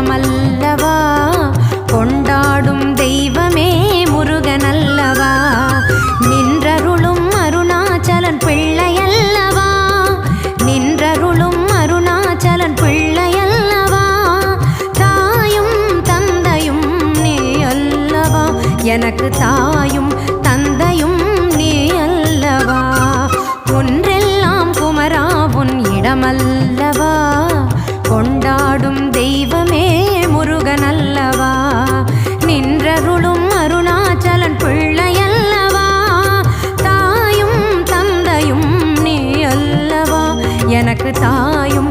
இடமல்லவா, கொண்டாடும் தெய்வமே முருகனல்லவா, நின்றருளும் அருணாச்சலன் பிள்ளையல்லவா, நின்றருளும் அருணாச்சலன் பிள்ளையல்லவா, தாயும் தந்தையும் நீ அல்லவா, எனக்கு தாயும் தந்தையும் நீ அல்லவா, ஒன்றெல்லாம் குமரா உன் இடமல்லவா, கொண்டாடும் தெய்வமே முருகனல்லவா, நின்றருளும் அருணாச்சலன் பிள்ளையல்லவா, தாயும் தந்தையும் நீ அல்லவா, எனக்கு தாயும்